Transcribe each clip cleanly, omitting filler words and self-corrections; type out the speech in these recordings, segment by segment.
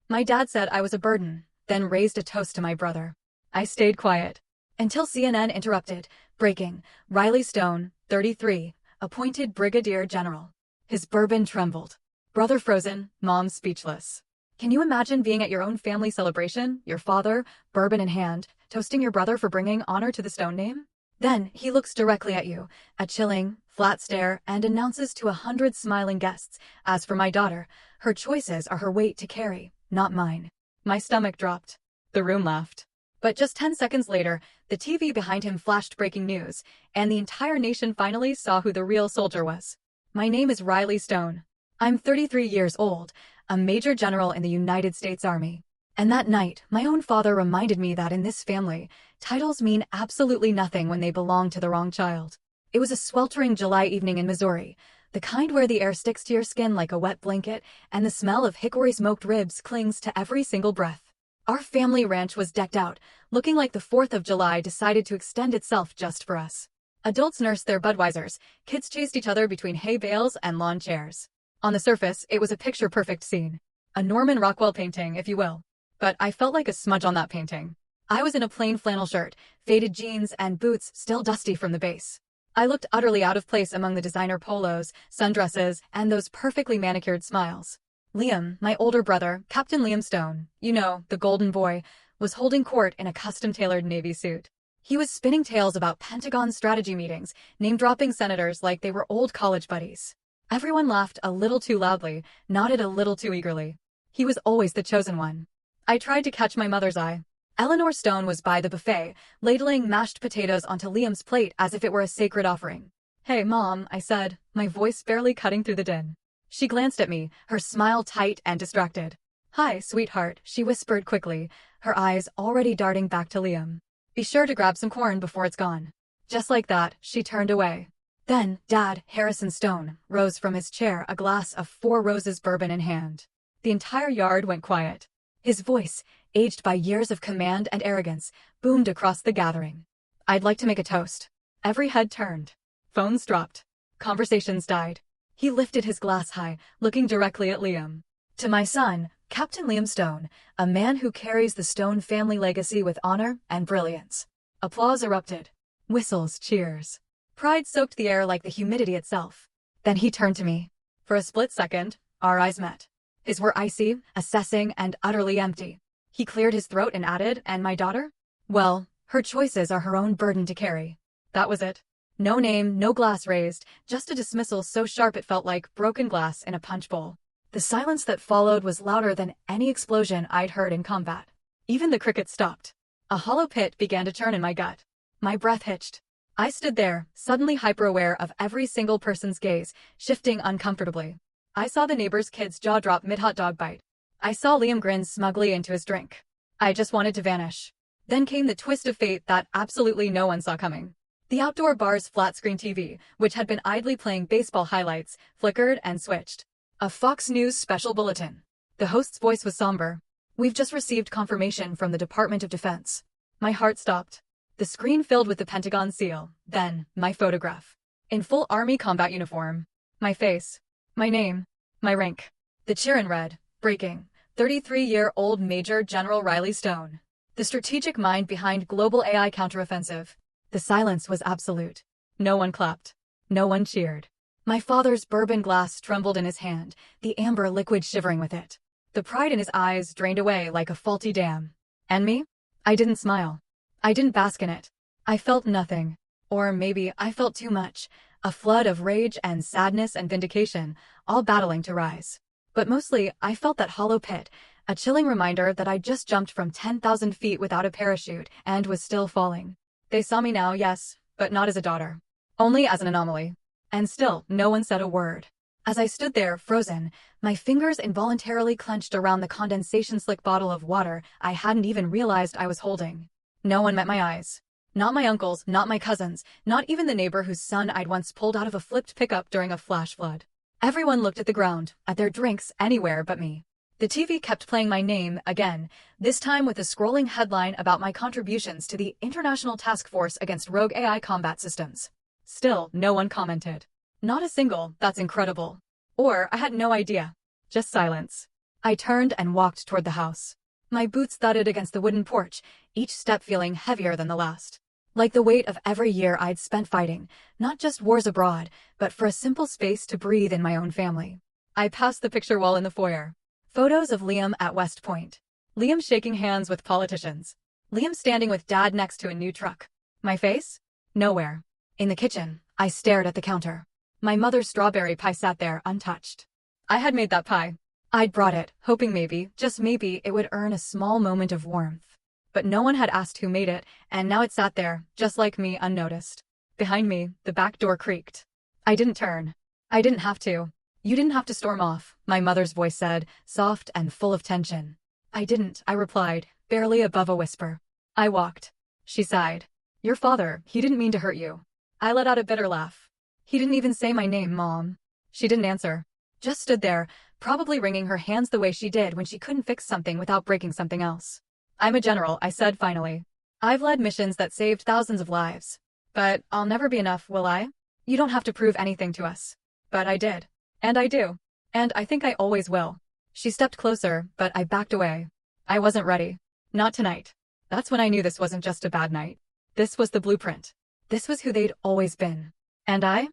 My dad said I was a burden, then raised a toast to my brother. I stayed quiet. Until CNN interrupted. Breaking. Riley Stone, 33, appointed Brigadier General. His Bourbon trembled. Brother frozen, mom speechless. Can you imagine being at your own family celebration, your father, bourbon in hand, toasting your brother for bringing honor to the Stone name? Then, he looks directly at you, a chilling, flat stare, and announces to 100 smiling guests, as for my daughter, her choices are her weight to carry, not mine. My stomach dropped. The room laughed. But just 10 seconds later, the TV behind him flashed breaking news, and the entire nation finally saw who the real soldier was. My name is Riley Stone. I'm 33 years old, a Major General in the United States Army. And that night, my own father reminded me that in this family, titles mean absolutely nothing when they belong to the wrong child. It was a sweltering July evening in Missouri, the kind where the air sticks to your skin like a wet blanket, and the smell of hickory-smoked ribs clings to every single breath. Our family ranch was decked out, looking like the 4th of July decided to extend itself just for us. Adults nursed their Budweisers, kids chased each other between hay bales and lawn chairs. On the surface, it was a picture-perfect scene. A Norman Rockwell painting, if you will. But I felt like a smudge on that painting. I was in a plain flannel shirt, faded jeans, and boots still dusty from the base. I looked utterly out of place among the designer polos, sundresses, and those perfectly manicured smiles. Liam, my older brother, Captain Liam Stone, you know, the golden boy, was holding court in a custom-tailored Navy suit. He was spinning tales about Pentagon strategy meetings, name-dropping senators like they were old college buddies. Everyone laughed a little too loudly, nodded a little too eagerly. He was always the chosen one. I tried to catch my mother's eye. Eleanor Stone was by the buffet, ladling mashed potatoes onto Liam's plate as if it were a sacred offering. "Hey, Mom," I said, my voice barely cutting through the din. She glanced at me, her smile tight and distracted. "Hi, sweetheart," she whispered quickly, her eyes already darting back to Liam. "Be sure to grab some corn before it's gone." Just like that, she turned away. Then, Dad, Harrison Stone, rose from his chair, a glass of 4 Roses bourbon in hand. The entire yard went quiet. His voice, aged by years of command and arrogance, boomed across the gathering. "I'd like to make a toast." Every head turned. Phones dropped. Conversations died. He lifted his glass high, looking directly at Liam. "To my son, Captain Liam Stone, a man who carries the Stone family legacy with honor and brilliance." Applause erupted. Whistles, cheers. Pride soaked the air like the humidity itself. Then he turned to me. For a split second, our eyes met. His were icy, assessing, and utterly empty. He cleared his throat and added, "And my daughter? Well, her choices are her own burden to carry." That was it. No name, no glass raised, just a dismissal so sharp it felt like broken glass in a punch bowl. The silence that followed was louder than any explosion I'd heard in combat. Even the crickets stopped. A hollow pit began to churn in my gut. My breath hitched. I stood there, suddenly hyper-aware of every single person's gaze, shifting uncomfortably. I saw the neighbor's kid's jaw drop mid-hot dog bite. I saw Liam grin smugly into his drink. I just wanted to vanish. Then came the twist of fate that absolutely no one saw coming. The outdoor bar's flat-screen TV, which had been idly playing baseball highlights, flickered and switched. A Fox News special bulletin. The host's voice was somber. "We've just received confirmation from the Department of Defense." My heart stopped. The screen filled with the Pentagon seal, then my photograph. In full Army combat uniform. My face. My name. My rank. The cheer in red. Breaking. 33-year-old Major General Riley Stone. The strategic mind behind global AI counteroffensive. The silence was absolute. No one clapped. No one cheered. My father's bourbon glass trembled in his hand, the amber liquid shivering with it. The pride in his eyes drained away like a faulty dam. And me? I didn't smile. I didn't bask in it. I felt nothing. Or maybe I felt too much. A flood of rage and sadness and vindication, all battling to rise. But mostly, I felt that hollow pit, a chilling reminder that I'd just jumped from 10,000 feet without a parachute and was still falling. They saw me now, yes, but not as a daughter. Only as an anomaly. And still, no one said a word. As I stood there, frozen, my fingers involuntarily clenched around the condensation-slick bottle of water I hadn't even realized I was holding. No one met my eyes. Not my uncles, not my cousins, not even the neighbor whose son I'd once pulled out of a flipped pickup during a flash flood. Everyone looked at the ground, at their drinks, anywhere but me. The TV kept playing my name again, this time with a scrolling headline about my contributions to the International Task Force Against Rogue AI Combat Systems. Still, no one commented. Not a single, "That's incredible." Or, "I had no idea." Just silence. I turned and walked toward the house. My boots thudded against the wooden porch, each step feeling heavier than the last. Like the weight of every year I'd spent fighting, not just wars abroad, but for a simple space to breathe in my own family. I passed the picture wall in the foyer. Photos of Liam at West Point. Liam shaking hands with politicians. Liam standing with Dad next to a new truck. My face? Nowhere. In the kitchen, I stared at the counter. My mother's strawberry pie sat there untouched. I had made that pie. I'd brought it, hoping maybe, just maybe, it would earn a small moment of warmth. But no one had asked who made it, and now it sat there, just like me, unnoticed. Behind me, the back door creaked. I didn't turn. I didn't have to. You didn't have to storm off, my mother's voice said, soft and full of tension. I didn't, I replied, barely above a whisper. I walked. She sighed. Your father, he didn't mean to hurt you. I let out a bitter laugh. He didn't even say my name, Mom. She didn't answer. Just stood there, probably wringing her hands the way she did when she couldn't fix something without breaking something else. I'm a general, I said finally. I've led missions that saved thousands of lives. But I'll never be enough, will I? You don't have to prove anything to us. But I did. And I do. And I think I always will. She stepped closer, but I backed away. I wasn't ready. Not tonight. That's when I knew this wasn't just a bad night. This was the blueprint. This was who they'd always been. And I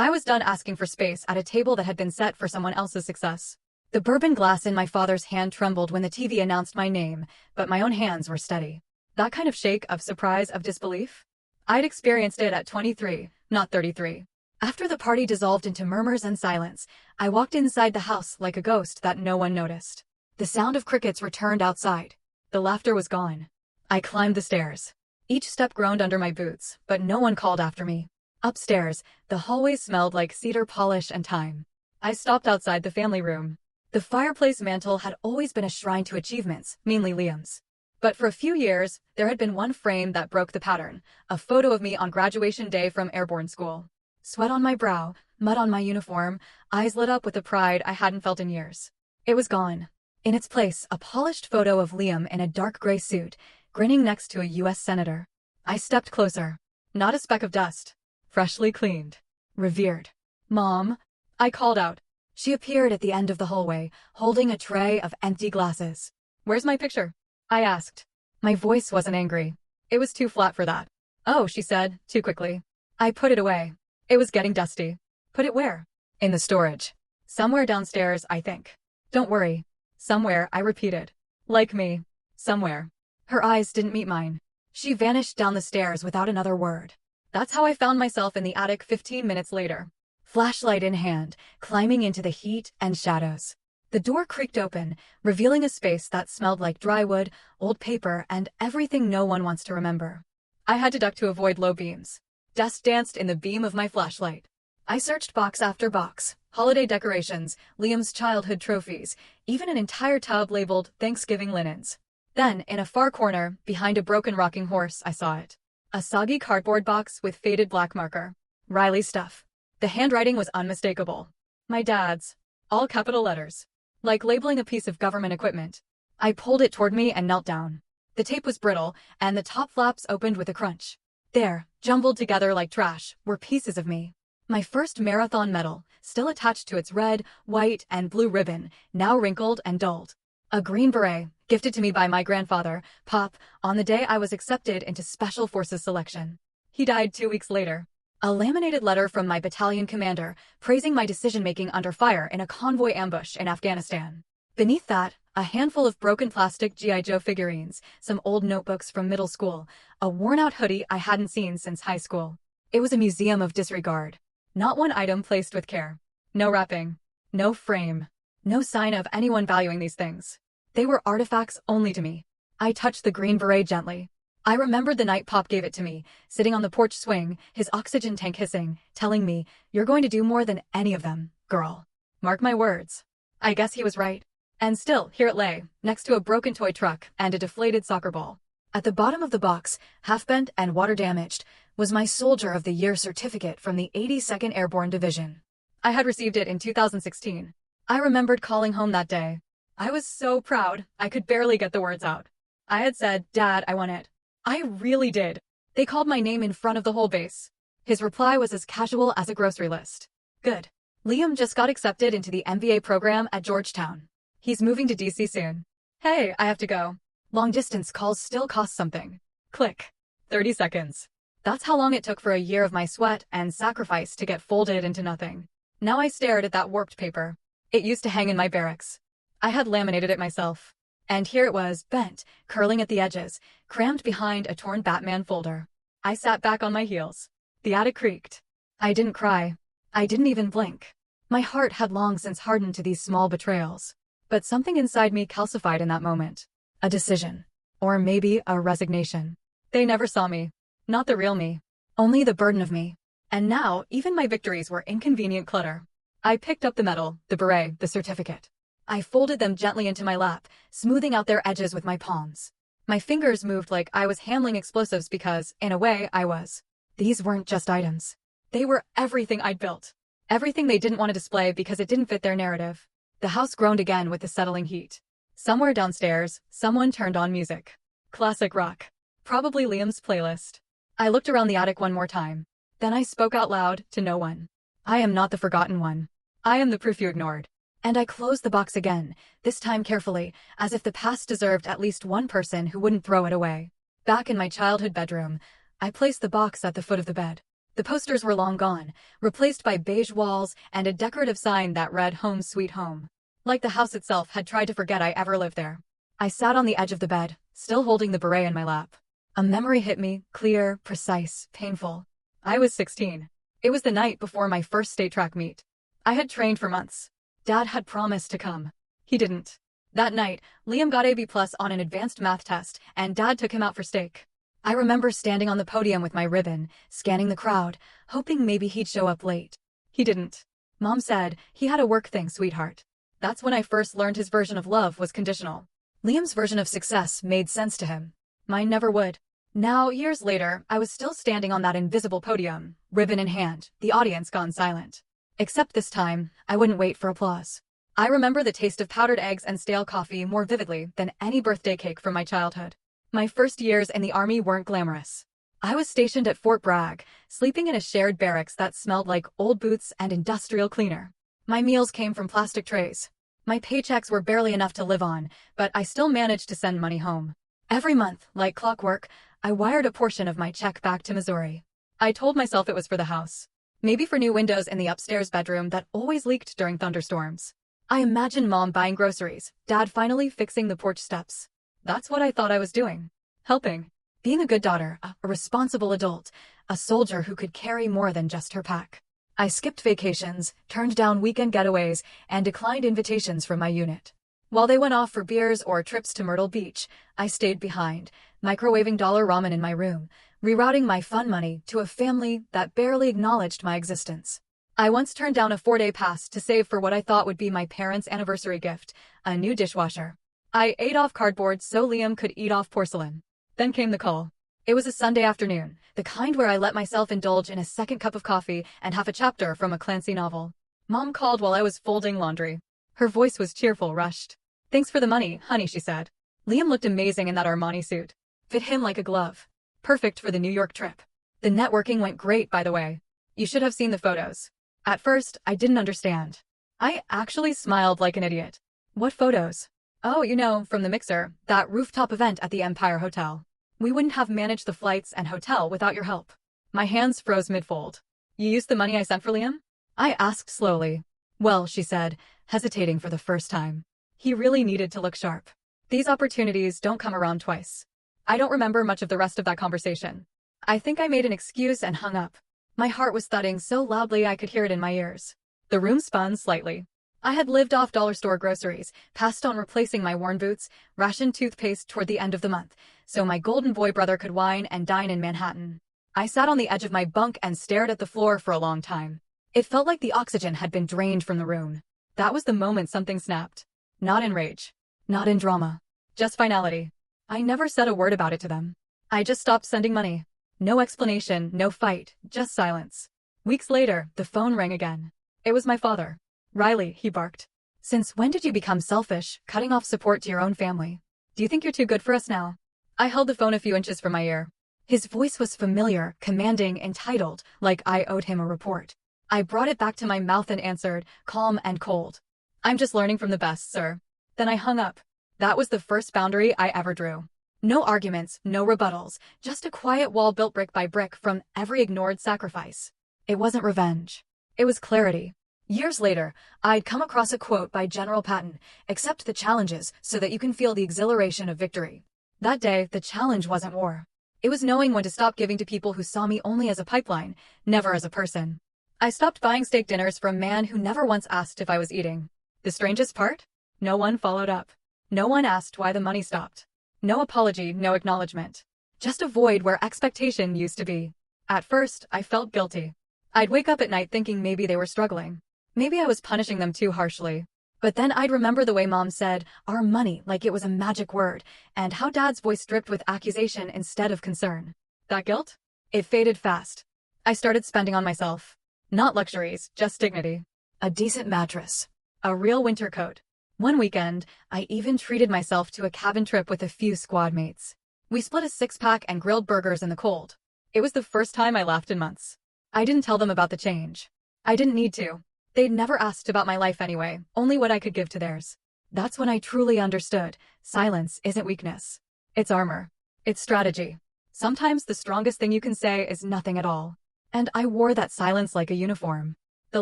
was done asking for space at a table that had been set for someone else's success. The bourbon glass in my father's hand trembled when the TV announced my name, but my own hands were steady. That kind of shake of surprise, of disbelief? I'd experienced it at 23, not 33. After the party dissolved into murmurs and silence, I walked inside the house like a ghost that no one noticed. The sound of crickets returned outside. The laughter was gone. I climbed the stairs. Each step groaned under my boots, but no one called after me. Upstairs, the hallway smelled like cedar polish and thyme. I stopped outside the family room. The fireplace mantel had always been a shrine to achievements, mainly Liam's. But for a few years, there had been one frame that broke the pattern, a photo of me on graduation day from airborne school. Sweat on my brow, mud on my uniform, eyes lit up with the pride I hadn't felt in years. It was gone. In its place, a polished photo of Liam in a dark gray suit, grinning next to a U.S. senator. I stepped closer. Not a speck of dust. Freshly cleaned. Revered. Mom, I called out. She appeared at the end of the hallway, holding a tray of empty glasses. Where's my picture? I asked. My voice wasn't angry. It was too flat for that. Oh, she said, too quickly. I put it away. It was getting dusty. Put it where? In the storage. Somewhere downstairs, I think. Don't worry. Somewhere, I repeated. Like me. Somewhere. Her eyes didn't meet mine. She vanished down the stairs without another word. That's how I found myself in the attic 15 minutes later. Flashlight in hand, climbing into the heat and shadows. The door creaked open, revealing a space that smelled like dry wood, old paper, and everything no one wants to remember. I had to duck to avoid low beams. Dust danced in the beam of my flashlight. I searched box after box, holiday decorations, Liam's childhood trophies, even an entire tub labeled Thanksgiving linens. Then, in a far corner, behind a broken rocking horse, I saw it. A soggy cardboard box with faded black marker. Riley's stuff. The handwriting was unmistakable. My dad's. All capital letters. Like labeling a piece of government equipment. I pulled it toward me and knelt down. The tape was brittle, and the top flaps opened with a crunch. There, jumbled together like trash, were pieces of me. My first marathon medal, still attached to its red, white, and blue ribbon, now wrinkled and dulled. A green beret, gifted to me by my grandfather, Pop, on the day I was accepted into Special Forces selection. He died 2 weeks later. A laminated letter from my battalion commander, praising my decision-making under fire in a convoy ambush in Afghanistan. Beneath that, a handful of broken plastic G.I. Joe figurines, some old notebooks from middle school, a worn-out hoodie I hadn't seen since high school. It was a museum of disregard. Not one item placed with care. No wrapping. No frame. No sign of anyone valuing these things. They were artifacts only to me. I touched the green beret gently. I remembered the night Pop gave it to me, sitting on the porch swing, his oxygen tank hissing, telling me, "You're going to do more than any of them, girl. Mark my words." I guess he was right. And still, here it lay, next to a broken toy truck and a deflated soccer ball. At the bottom of the box, half-bent and water-damaged, was my Soldier of the Year certificate from the 82nd Airborne Division. I had received it in 2016. I remembered calling home that day. I was so proud, I could barely get the words out. I had said, "Dad, I want it." I really did. They called my name in front of the whole base. His reply was as casual as a grocery list. Good. Liam just got accepted into the MBA program at Georgetown. He's moving to DC soon. Hey, I have to go. Long distance calls still cost something. Click. 30 seconds. That's how long it took for a year of my sweat and sacrifice to get folded into nothing. Now I stared at that warped paper. It used to hang in my barracks. I had laminated it myself. And here it was, bent, curling at the edges, crammed behind a torn Batman folder. I sat back on my heels. The attic creaked. I didn't cry. I didn't even blink. My heart had long since hardened to these small betrayals. But something inside me calcified in that moment. A decision. Or maybe a resignation. They never saw me. Not the real me. Only the burden of me. And now, even my victories were inconvenient clutter. I picked up the medal, the beret, the certificate. I folded them gently into my lap, smoothing out their edges with my palms. My fingers moved like I was handling explosives because, in a way, I was. These weren't just items. They were everything I'd built. Everything they didn't want to display because it didn't fit their narrative. The house groaned again with the settling heat. Somewhere downstairs, someone turned on music. Classic rock. Probably Liam's playlist. I looked around the attic one more time. Then I spoke out loud, to no one. I am not the forgotten one. I am the proof you ignored. And I closed the box again, this time carefully, as if the past deserved at least one person who wouldn't throw it away. Back in my childhood bedroom, I placed the box at the foot of the bed. The posters were long gone, replaced by beige walls and a decorative sign that read "Home Sweet Home." Like the house itself had tried to forget I ever lived there. I sat on the edge of the bed, still holding the beret in my lap. A memory hit me, clear, precise, painful. I was 16. It was the night before my first state track meet. I had trained for months. Dad had promised to come. He didn't. That night, Liam got a B+ on an advanced math test, and Dad took him out for steak. I remember standing on the podium with my ribbon, scanning the crowd, hoping maybe he'd show up late. He didn't. Mom said, "He had a work thing, sweetheart." That's when I first learned his version of love was conditional. Liam's version of success made sense to him. Mine never would. Now, years later, I was still standing on that invisible podium, ribbon in hand, the audience gone silent. Except this time, I wouldn't wait for applause. I remember the taste of powdered eggs and stale coffee more vividly than any birthday cake from my childhood. My first years in the Army weren't glamorous. I was stationed at Fort Bragg, sleeping in a shared barracks that smelled like old boots and industrial cleaner. My meals came from plastic trays. My paychecks were barely enough to live on, but I still managed to send money home. Every month, like clockwork, I wired a portion of my check back to Missouri. I told myself it was for the house. Maybe for new windows in the upstairs bedroom that always leaked during thunderstorms. I imagined Mom buying groceries, Dad finally fixing the porch steps. That's what I thought I was doing. Helping. Being a good daughter, a responsible adult, a soldier who could carry more than just her pack. I skipped vacations, turned down weekend getaways, and declined invitations from my unit. While they went off for beers or trips to Myrtle Beach, I stayed behind, microwaving dollar ramen in my room, rerouting my fun money to a family that barely acknowledged my existence. I once turned down a 4-day pass to save for what I thought would be my parents' anniversary gift, a new dishwasher. I ate off cardboard so Liam could eat off porcelain. Then came the call. It was a Sunday afternoon, the kind where I let myself indulge in a second cup of coffee and half a chapter from a Clancy novel. Mom called while I was folding laundry. Her voice was cheerful, rushed. "Thanks for the money, honey," she said. Liam looked amazing in that Armani suit. Fit him like a glove. Perfect for the New York trip. The networking went great, by the way. You should have seen the photos. At first, I didn't understand. I actually smiled like an idiot. What photos? Oh, you know, from the mixer, that rooftop event at the Empire Hotel. We wouldn't have managed the flights and hotel without your help. My hands froze mid-fold. You used the money I sent for Liam? I asked slowly. Well, she said, hesitating for the first time. He really needed to look sharp. These opportunities don't come around twice. I don't remember much of the rest of that conversation. I think I made an excuse and hung up. My heart was thudding so loudly I could hear it in my ears. The room spun slightly. I had lived off dollar store groceries, passed on replacing my worn boots, rationed toothpaste toward the end of the month, so my golden boy brother could wine and dine in Manhattan. I sat on the edge of my bunk and stared at the floor for a long time. It felt like the oxygen had been drained from the room. That was the moment something snapped. Not in rage. Not in drama. Just finality. I never said a word about it to them. I just stopped sending money. No explanation, no fight, just silence. Weeks later, the phone rang again. It was my father. "Riley," he barked. "Since when did you become selfish, cutting off support to your own family? Do you think you're too good for us now?" I held the phone a few inches from my ear. His voice was familiar, commanding, entitled, like I owed him a report. I brought it back to my mouth and answered, calm and cold. "I'm just learning from the best, sir. Then I hung up. That was the first boundary I ever drew. No arguments, no rebuttals, just a quiet wall built brick by brick from every ignored sacrifice. It wasn't revenge. It was clarity. Years later, I'd come across a quote by General Patton: "Accept the challenges so that you can feel the exhilaration of victory." That day, the challenge wasn't war. It was knowing when to stop giving to people who saw me only as a pipeline, never as a person. I stopped buying steak dinners from a man who never once asked if I was eating. The strangest part? No one followed up. No one asked why the money stopped. No apology, no acknowledgement. Just a void where expectation used to be. At first, I felt guilty. I'd wake up at night thinking maybe they were struggling. Maybe I was punishing them too harshly. But then I'd remember the way Mom said "our money" like it was a magic word, and how Dad's voice dripped with accusation instead of concern. That guilt? It faded fast. I started spending on myself. Not luxuries, just dignity. A decent mattress. A real winter coat. One weekend, I even treated myself to a cabin trip with a few squad mates. We split a six-pack and grilled burgers in the cold. It was the first time I laughed in months. I didn't tell them about the change. I didn't need to. They'd never asked about my life anyway, only what I could give to theirs. That's when I truly understood. Silence isn't weakness. It's armor. It's strategy. Sometimes the strongest thing you can say is nothing at all. And I wore that silence like a uniform. The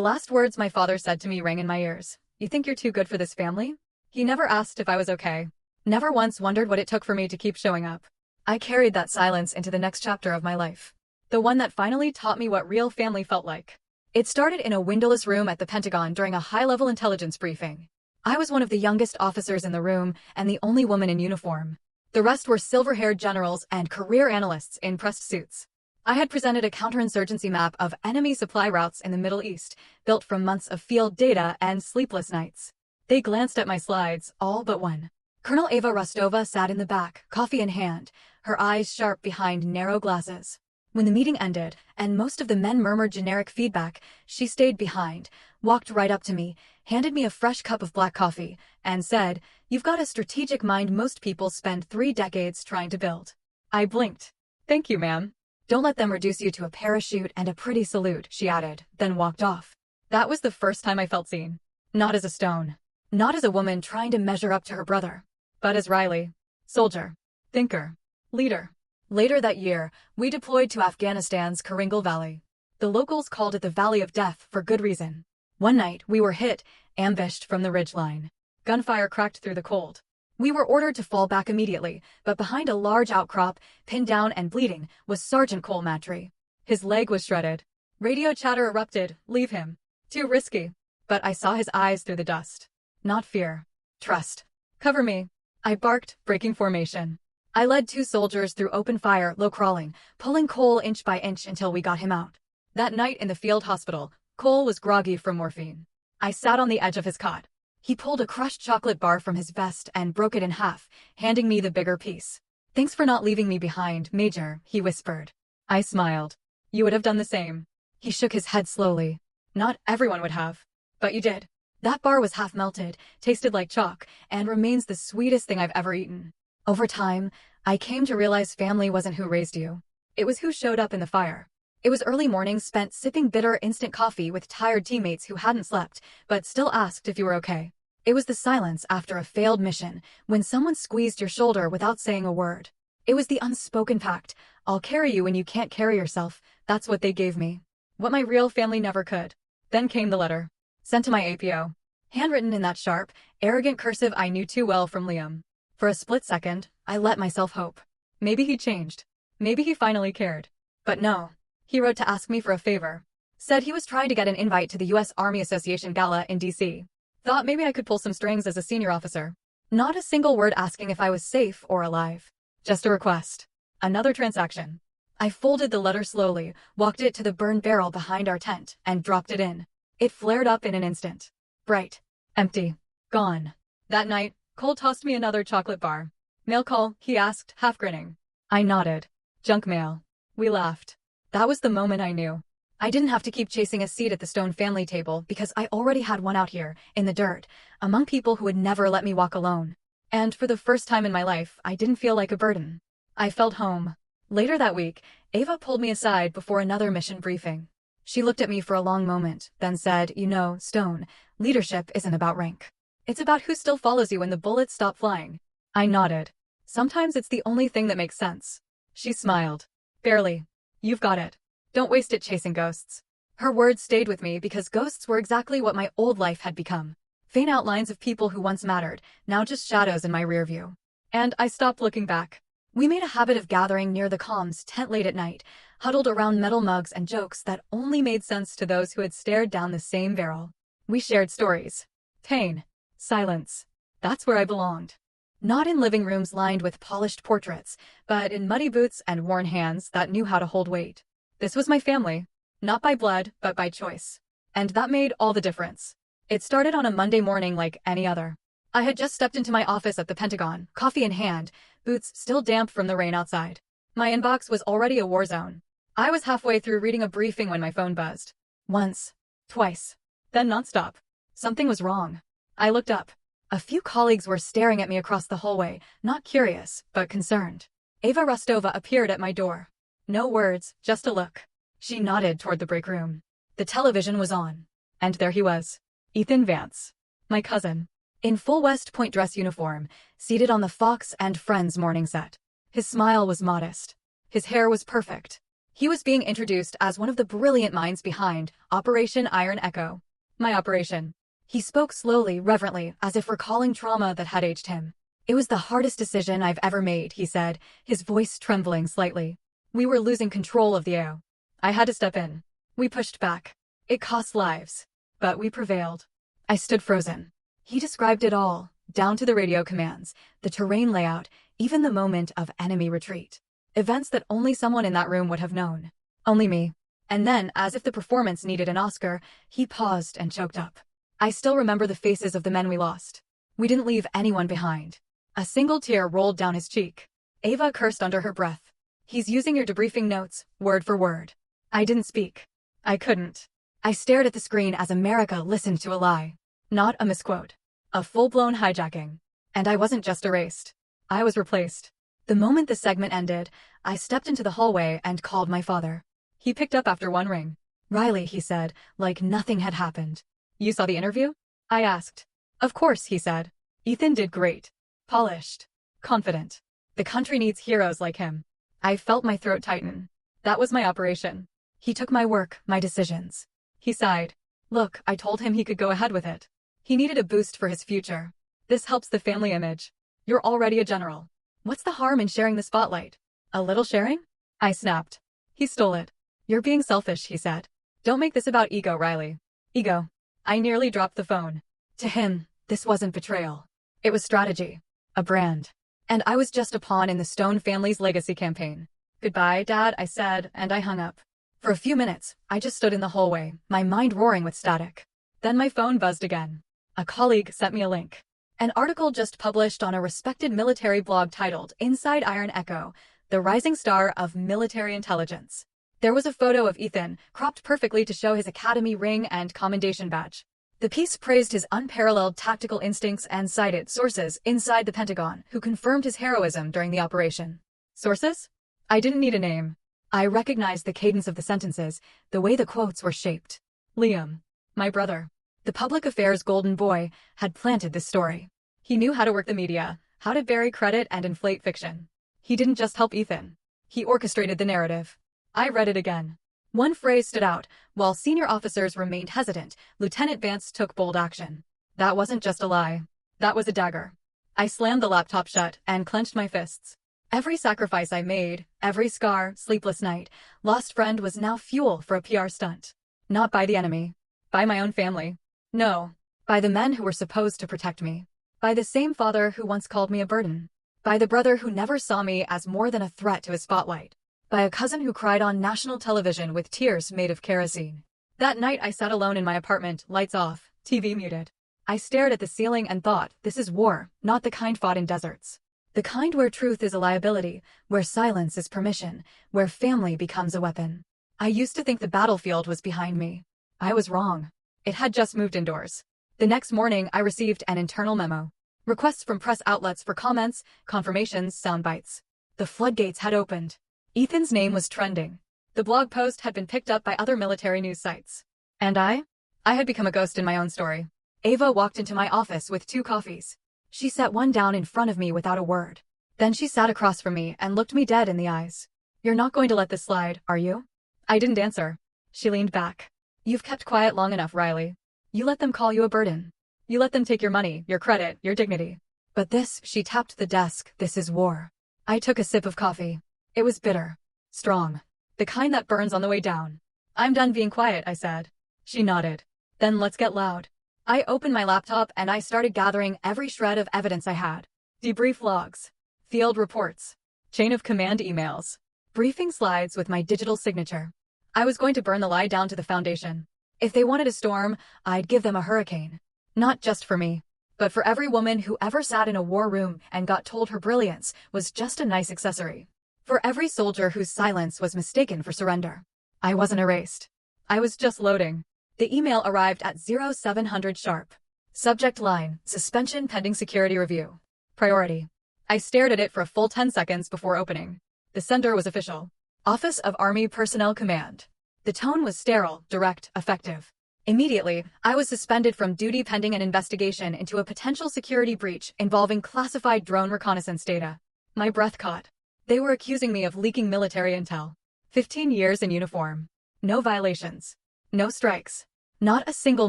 last words my father said to me rang in my ears. "You think you're too good for this family?" He never asked if I was okay. Never once wondered what it took for me to keep showing up. I carried that silence into the next chapter of my life. The one that finally taught me what real family felt like. It started in a windowless room at the Pentagon during a high-level intelligence briefing. I was one of the youngest officers in the room and the only woman in uniform. The rest were silver-haired generals and career analysts in pressed suits. I had presented a counterinsurgency map of enemy supply routes in the Middle East, built from months of field data and sleepless nights. They glanced at my slides, all but one. Colonel Eva Rostova sat in the back, coffee in hand, her eyes sharp behind narrow glasses. When the meeting ended, and most of the men murmured generic feedback, she stayed behind, walked right up to me, handed me a fresh cup of black coffee, and said, "You've got a strategic mind most people spend 3 decades trying to build." I blinked. "Thank you, ma'am." "Don't let them reduce you to a parachute and a pretty salute," she added, then walked off. That was the first time I felt seen. Not as a stone. Not as a woman trying to measure up to her brother. But as Riley. Soldier. Thinker. Leader. Later that year, we deployed to Afghanistan's Karingal Valley. The locals called it the Valley of Death for good reason. One night, we were hit, ambushed from the ridgeline. Gunfire cracked through the cold. We were ordered to fall back immediately, but behind a large outcrop, pinned down and bleeding, was Sergeant Cole Matry. His leg was shredded. Radio chatter erupted. "Leave him. Too risky." But I saw his eyes through the dust. Not fear. Trust. "Cover me." I barked, breaking formation. I led 2 soldiers through open fire, low crawling, pulling Cole inch by inch until we got him out. That night in the field hospital, Cole was groggy from morphine. I sat on the edge of his cot. He pulled a crushed chocolate bar from his vest and broke it in half, handing me the bigger piece. "Thanks for not leaving me behind, Major," he whispered. I smiled. "You would have done the same." He shook his head slowly. "Not everyone would have. But you did." That bar was half melted, tasted like chalk, and remains the sweetest thing I've ever eaten. Over time, I came to realize family wasn't who raised you. It was who showed up in the fire. It was early mornings spent sipping bitter instant coffee with tired teammates who hadn't slept, but still asked if you were okay. It was the silence after a failed mission, when someone squeezed your shoulder without saying a word. It was the unspoken pact: "I'll carry you when you can't carry yourself." That's what they gave me. What my real family never could. Then came the letter. Sent to my APO. Handwritten in that sharp, arrogant cursive I knew too well from Liam. For a split second, I let myself hope. Maybe he changed. Maybe he finally cared. But no. He wrote to ask me for a favor. Said he was trying to get an invite to the U.S. Army Association Gala in D.C. Thought maybe I could pull some strings as a senior officer. Not a single word asking if I was safe or alive. Just a request. Another transaction. I folded the letter slowly, walked it to the burn barrel behind our tent, and dropped it in. It flared up in an instant. Bright. Empty. Gone. That night, Cole tossed me another chocolate bar. "Mail call?" he asked, half grinning. I nodded. "Junk mail." We laughed. That was the moment I knew. I didn't have to keep chasing a seat at the Stone family table because I already had one out here, in the dirt, among people who would never let me walk alone. And for the first time in my life, I didn't feel like a burden. I felt home. Later that week, Ava pulled me aside before another mission briefing. She looked at me for a long moment, then said, "You know, Stone, leadership isn't about rank. It's about who still follows you when the bullets stop flying. I nodded. Sometimes it's the only thing that makes sense. She smiled. Barely. You've got it. Don't waste it chasing ghosts. Her words stayed with me because ghosts were exactly what my old life had become. Faint outlines of people who once mattered, now just shadows in my rear view. And I stopped looking back. We made a habit of gathering near the comms tent late at night, huddled around metal mugs and jokes that only made sense to those who had stared down the same barrel. We shared stories. Pain. Silence. That's where I belonged. Not in living rooms lined with polished portraits, but in muddy boots and worn hands that knew how to hold weight. This was my family. Not by blood, but by choice. And that made all the difference. It started on a Monday morning like any other. I had just stepped into my office at the Pentagon, coffee in hand, boots still damp from the rain outside. My inbox was already a war zone. I was halfway through reading a briefing when my phone buzzed. Once. Twice. Then nonstop. Something was wrong. I looked up. A few colleagues were staring at me across the hallway, not curious, but concerned. Ava Rostova appeared at my door. No words, just a look. She nodded toward the break room. The television was on. And there he was. Ethan Vance. My cousin. In full West Point dress uniform, seated on the Fox and Friends morning set. His smile was modest. His hair was perfect. He was being introduced as one of the brilliant minds behind Operation Iron Echo. My operation. He spoke slowly, reverently, as if recalling trauma that had aged him. It was the hardest decision I've ever made, he said, his voice trembling slightly. We were losing control of the AO. I had to step in. We pushed back. It cost lives. But we prevailed. I stood frozen. He described it all, down to the radio commands, the terrain layout, even the moment of enemy retreat. Events that only someone in that room would have known. Only me. And then, as if the performance needed an Oscar, he paused and choked up. I still remember the faces of the men we lost. We didn't leave anyone behind. A single tear rolled down his cheek. Ava cursed under her breath. He's using your debriefing notes, word for word. I didn't speak. I couldn't. I stared at the screen as America listened to a lie. Not a misquote. A full-blown hijacking. And I wasn't just erased. I was replaced. The moment the segment ended, I stepped into the hallway and called my father. He picked up after one ring. Riley, he said, like nothing had happened. You saw the interview? I asked. Of course, he said. Ethan did great. Polished. Confident. The country needs heroes like him. I felt my throat tighten. That was my operation. He took my work, my decisions. He sighed. Look, I told him he could go ahead with it. He needed a boost for his future. This helps the family image. You're already a general. What's the harm in sharing the spotlight? A little sharing? I snapped. He stole it. You're being selfish, he said. Don't make this about ego, Riley. Ego. I nearly dropped the phone. To him, this wasn't betrayal. It was strategy. A brand. And I was just a pawn in the Stone family's legacy campaign. Goodbye, Dad, I said, and I hung up. For a few minutes, I just stood in the hallway, my mind roaring with static. Then my phone buzzed again. A colleague sent me a link. An article just published on a respected military blog titled Inside Iron Echo, the rising star of military intelligence. There was a photo of Ethan, cropped perfectly to show his academy ring and commendation badge. The piece praised his unparalleled tactical instincts and cited sources inside the Pentagon who confirmed his heroism during the operation. Sources? I didn't need a name. I recognized the cadence of the sentences, the way the quotes were shaped. Liam, my brother, the public affairs golden boy, had planted this story. He knew how to work the media, how to bury credit and inflate fiction. He didn't just help Ethan. He orchestrated the narrative. I read it again. One phrase stood out. While senior officers remained hesitant, Lieutenant Vance took bold action. That wasn't just a lie. That was a dagger. I slammed the laptop shut and clenched my fists. Every sacrifice I made, every scar, sleepless night, lost friend was now fuel for a PR stunt. Not by the enemy. By my own family. No. By the men who were supposed to protect me. By the same father who once called me a burden. By the brother who never saw me as more than a threat to his spotlight. By a cousin who cried on national television with tears made of kerosene. That night I sat alone in my apartment, lights off, TV muted. I stared at the ceiling and thought, this is war, not the kind fought in deserts. The kind where truth is a liability, where silence is permission, where family becomes a weapon. I used to think the battlefield was behind me. I was wrong. It had just moved indoors. The next morning I received an internal memo. Requests from press outlets for comments, confirmations, sound bites. The floodgates had opened. Ethan's name was trending. The blog post had been picked up by other military news sites. And I had become a ghost in my own story. Ava walked into my office with 2 coffees. She set one down in front of me without a word. Then she sat across from me and looked me dead in the eyes. "You're not going to let this slide, are you?" I didn't answer. She leaned back. "You've kept quiet long enough, Riley. You let them call you a burden. You let them take your money, your credit, your dignity. But this," she tapped the desk, "this is war." I took a sip of coffee. It was bitter. Strong. The kind that burns on the way down. "I'm done being quiet," I said. She nodded. "Then let's get loud." I opened my laptop and I started gathering every shred of evidence I had. Debrief logs. Field reports. Chain of command emails. Briefing slides with my digital signature. I was going to burn the lie down to the foundation. If they wanted a storm, I'd give them a hurricane. Not just for me, but for every woman who ever sat in a war room and got told her brilliance was just a nice accessory. For every soldier whose silence was mistaken for surrender. I wasn't erased. I was just loading. The email arrived at 0700 sharp. Subject line, suspension pending security review. Priority. I stared at it for a full 10 seconds before opening. The sender was official. Office of Army Personnel Command. The tone was sterile, direct, effective. Immediately, I was suspended from duty pending an investigation into a potential security breach involving classified drone reconnaissance data. My breath caught. They were accusing me of leaking military intel. 15 years in uniform. No violations. No strikes. Not a single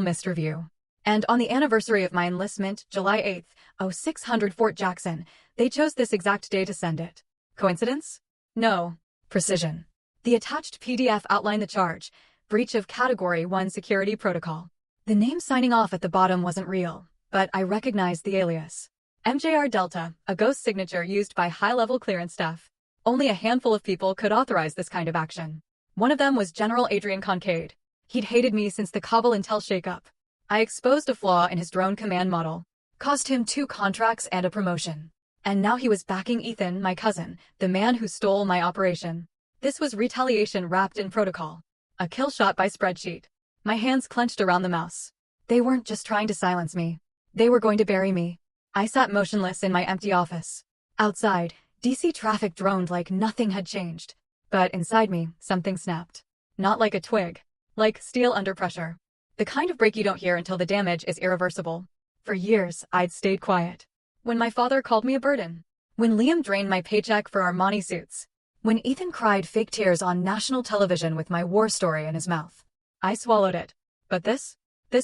missed review. And on the anniversary of my enlistment, July 8th, 0600 Fort Jackson, they chose this exact day to send it. Coincidence? No. Precision. The attached PDF outlined the charge, breach of Category 1 security protocol. The name signing off at the bottom wasn't real, but I recognized the alias. MJR Delta, a ghost signature used by high-level clearance staff. Only a handful of people could authorize this kind of action. One of them was General Adrian Concade. He'd hated me since the Kabul intel shakeup. I exposed a flaw in his drone command model. Cost him 2 contracts and a promotion. And now he was backing Ethan, my cousin, the man who stole my operation. This was retaliation wrapped in protocol. A kill shot by spreadsheet. My hands clenched around the mouse. They weren't just trying to silence me. They were going to bury me. I sat motionless in my empty office. Outside, DC traffic droned like nothing had changed. But inside me, something snapped. Not like a twig. Like steel under pressure. The kind of break you don't hear until the damage is irreversible. For years, I'd stayed quiet. When my father called me a burden. When Liam drained my paycheck for Armani suits. When Ethan cried fake tears on national television with my war story in his mouth. I swallowed it. But this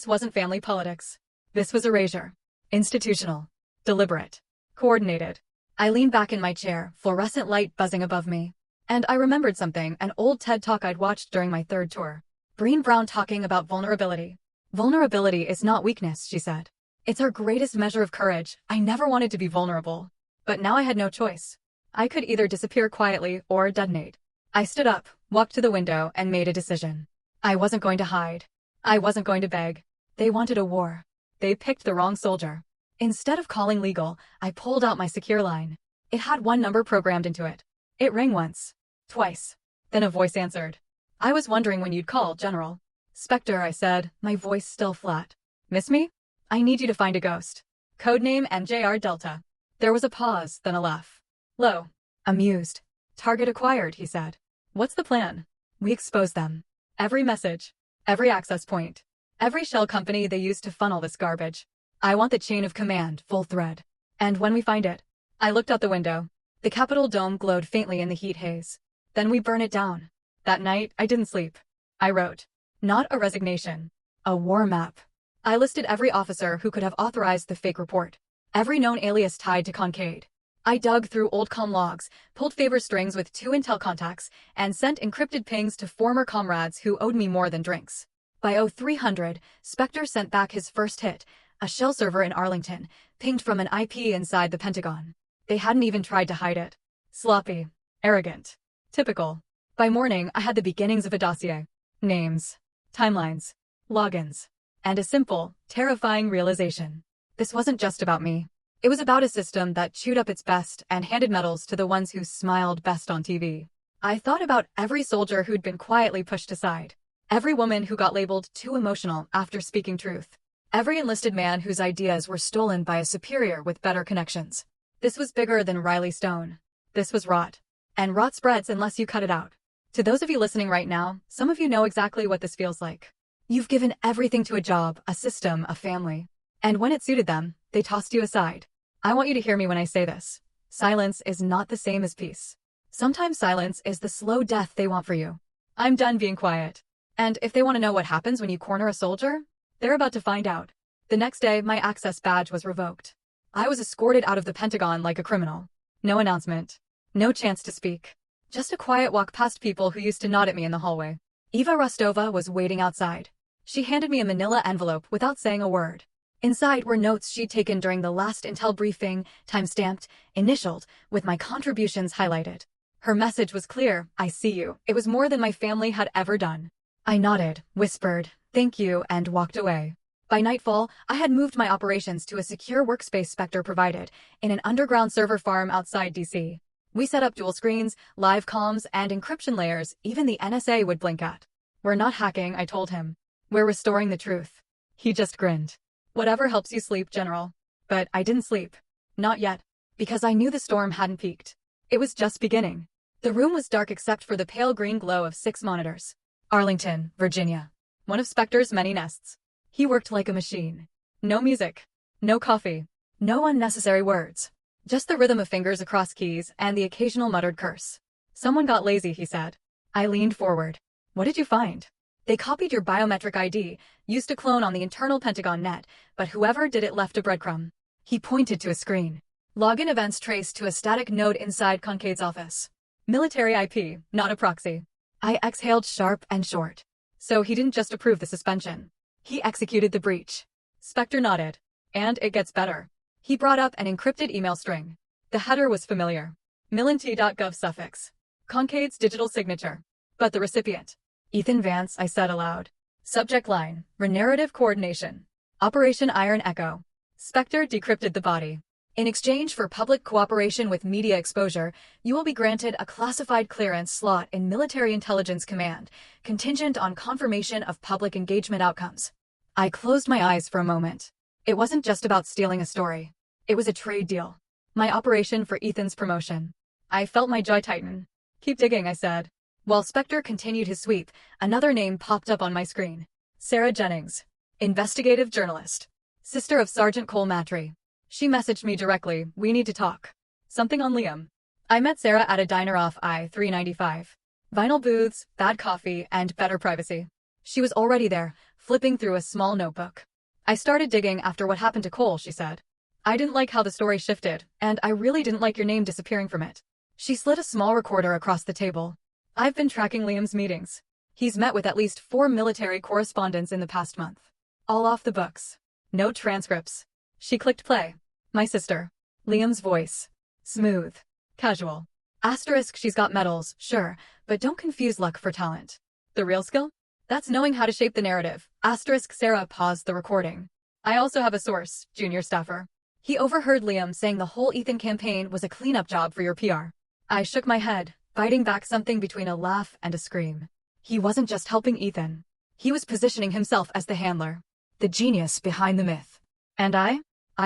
wasn't family politics. This was erasure. Institutional. Deliberate. Coordinated. I leaned back in my chair, fluorescent light buzzing above me. And I remembered something, an old TED Talk I'd watched during my 3rd tour. Breen Brown talking about vulnerability. Vulnerability is not weakness, she said. It's our greatest measure of courage. I never wanted to be vulnerable. But now I had no choice. I could either disappear quietly or detonate. I stood up, walked to the window, and made a decision. I wasn't going to hide. I wasn't going to beg. They wanted a war. They picked the wrong soldier. Instead of calling legal, I pulled out my secure line. It had one number programmed into it. It rang once. Twice. Then a voice answered. "I was wondering when you'd call, General." "Spectre," I said, my voice still flat. "Miss me? I need you to find a ghost. Codename MJR Delta." There was a pause, then a laugh. Low. Amused. "Target acquired," he said. "What's the plan?" "We expose them. Every message. Every access point. Every shell company they used to funnel this garbage. I want the chain of command, full thread. And when we find it." I looked out the window. The Capitol dome glowed faintly in the heat haze. "Then we burn it down." That night, I didn't sleep. I wrote. Not a resignation. A war map. I listed every officer who could have authorized the fake report. Every known alias tied to Concade. I dug through old comm logs, pulled favor strings with 2 intel contacts, and sent encrypted pings to former comrades who owed me more than drinks. By 0300, Spectre sent back his first hit, a shell server in Arlington, pinged from an IP inside the Pentagon. They hadn't even tried to hide it. Sloppy. Arrogant. Typical. By morning, I had the beginnings of a dossier. Names. Timelines. Logins. And a simple, terrifying realization. This wasn't just about me. It was about a system that chewed up its best and handed medals to the ones who smiled best on TV. I thought about every soldier who'd been quietly pushed aside. Every woman who got labeled too emotional after speaking truth. Every enlisted man whose ideas were stolen by a superior with better connections. This was bigger than Riley Stone. This was rot. And rot spreads unless you cut it out. To those of you listening right now, some of you know exactly what this feels like. You've given everything to a job, a system, a family. And when it suited them, they tossed you aside. I want you to hear me when I say this. Silence is not the same as peace. Sometimes silence is the slow death they want for you. I'm done being quiet. And if they want to know what happens when you corner a soldier, they're about to find out. The next day, my access badge was revoked. I was escorted out of the Pentagon like a criminal. No announcement. No chance to speak. Just a quiet walk past people who used to nod at me in the hallway. Eva Rostova was waiting outside. She handed me a manila envelope without saying a word. Inside were notes she'd taken during the last intel briefing, time-stamped, initialed, with my contributions highlighted. Her message was clear: I see you. It was more than my family had ever done. I nodded, whispered, thank you, and walked away. By nightfall, I had moved my operations to a secure workspace Spectre provided, in an underground server farm outside DC. We set up dual screens, live comms, and encryption layers even the NSA would blink at. We're not hacking, I told him. We're restoring the truth. He just grinned. Whatever helps you sleep, General. But I didn't sleep. Not yet. Because I knew the storm hadn't peaked. It was just beginning. The room was dark except for the pale green glow of 6 monitors. Arlington, Virginia. One of Spectre's many nests. He worked like a machine. No music. No coffee. No unnecessary words. Just the rhythm of fingers across keys and the occasional muttered curse. Someone got lazy, he said. I leaned forward. What did you find? They copied your biometric ID, used to clone on the internal Pentagon net, but whoever did it left a breadcrumb. He pointed to a screen. Login events traced to a static node inside Concade's office. Military IP, not a proxy. I exhaled sharp and short. So he didn't just approve the suspension. He executed the breach. Spectre nodded. And it gets better. He brought up an encrypted email string. The header was familiar. milint.gov suffix. Concade's digital signature. But the recipient. Ethan Vance, I said aloud. Subject line, Renarrative Coordination. Operation Iron Echo. Spectre decrypted the body. In exchange for public cooperation with media exposure, you will be granted a classified clearance slot in Military Intelligence Command, contingent on confirmation of public engagement outcomes. I closed my eyes for a moment. It wasn't just about stealing a story. It was a trade deal. My operation for Ethan's promotion. I felt my jaw tighten. Keep digging, I said. While Spectre continued his sweep, another name popped up on my screen. Sarah Jennings. Investigative journalist. Sister of Sergeant Cole Matry. She messaged me directly, we need to talk. Something on Liam. I met Sarah at a diner off I-395. Vinyl booths, bad coffee, and better privacy. She was already there, flipping through a small notebook. I started digging after what happened to Cole, she said. I didn't like how the story shifted, and I really didn't like your name disappearing from it. She slid a small recorder across the table. I've been tracking Liam's meetings. He's met with at least 4 military correspondents in the past month. All off the books. No transcripts. She clicked play. My sister. Liam's voice. Smooth. Casual. Asterisk, she's got medals, sure, but don't confuse luck for talent. The real skill? That's knowing how to shape the narrative. Asterisk, Sarah paused the recording. I also have a source, junior staffer. He overheard Liam saying the whole Ethan campaign was a cleanup job for your PR. I shook my head, fighting back something between a laugh and a scream. He wasn't just helping Ethan. He was positioning himself as the handler. The genius behind the myth. And I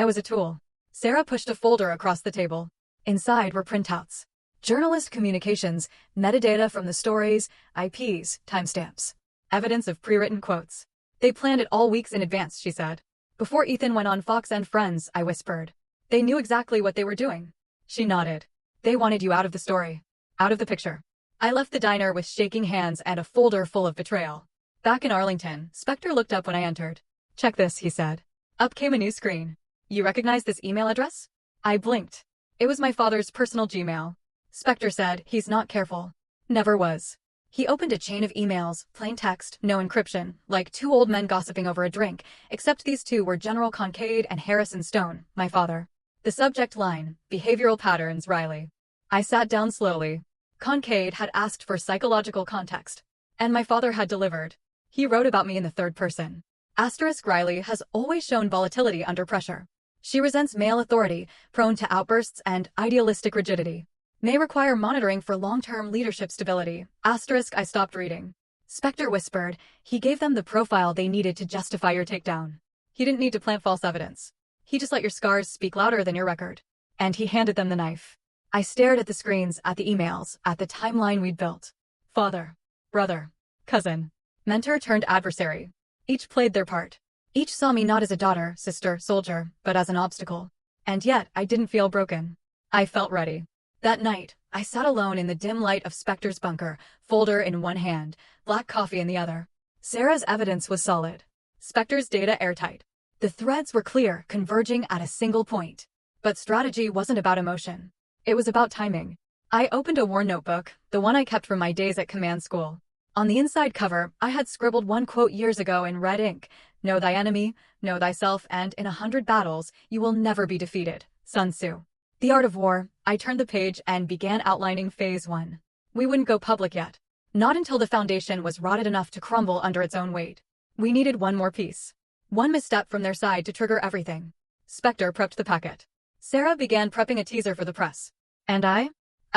was a tool. Sarah pushed a folder across the table. Inside were printouts. Journalist communications, metadata from the stories, IPs, timestamps. Evidence of pre-written quotes. They planned it all weeks in advance, she said. Before Ethan went on Fox and Friends, I whispered. They knew exactly what they were doing. She nodded. They wanted you out of the story. Out of the picture. I left the diner with shaking hands and a folder full of betrayal. Back in Arlington, Spectre looked up when I entered. Check this, he said. Up came a new screen. You recognize this email address? I blinked. It was my father's personal Gmail. Spectre said, he's not careful. Never was. He opened a chain of emails, plain text, no encryption, like 2 old men gossiping over a drink, except these 2 were General Concade and Harrison Stone, my father. The subject line, Behavioral Patterns, Riley. I sat down slowly. Concade had asked for psychological context. And my father had delivered. He wrote about me in the third person. Asterisk, Riley has always shown volatility under pressure. She resents male authority, prone to outbursts and idealistic rigidity. May require monitoring for long-term leadership stability. Asterisk, I stopped reading. Spectre whispered, he gave them the profile they needed to justify your takedown. He didn't need to plant false evidence. He just let your scars speak louder than your record. And he handed them the knife. I stared at the screens, at the emails, at the timeline we'd built. Father, brother, cousin, mentor turned adversary. Each played their part. Each saw me not as a daughter, sister, soldier, but as an obstacle. And yet, I didn't feel broken. I felt ready. That night, I sat alone in the dim light of Spectre's bunker, folder in one hand, black coffee in the other. Sarah's evidence was solid. Spectre's data airtight. The threads were clear, converging at a single point. But strategy wasn't about emotion. It was about timing. I opened a worn notebook, the one I kept from my days at command school. On the inside cover, I had scribbled one quote years ago in red ink: "Know thy enemy, know thyself, and in 100 battles, you will never be defeated." Sun Tzu. The Art of War. I turned the page and began outlining Phase 1. We wouldn't go public yet. Not until the foundation was rotted enough to crumble under its own weight. We needed one more piece. One misstep from their side to trigger everything. Spectre prepped the packet. Sarah began prepping a teaser for the press. And I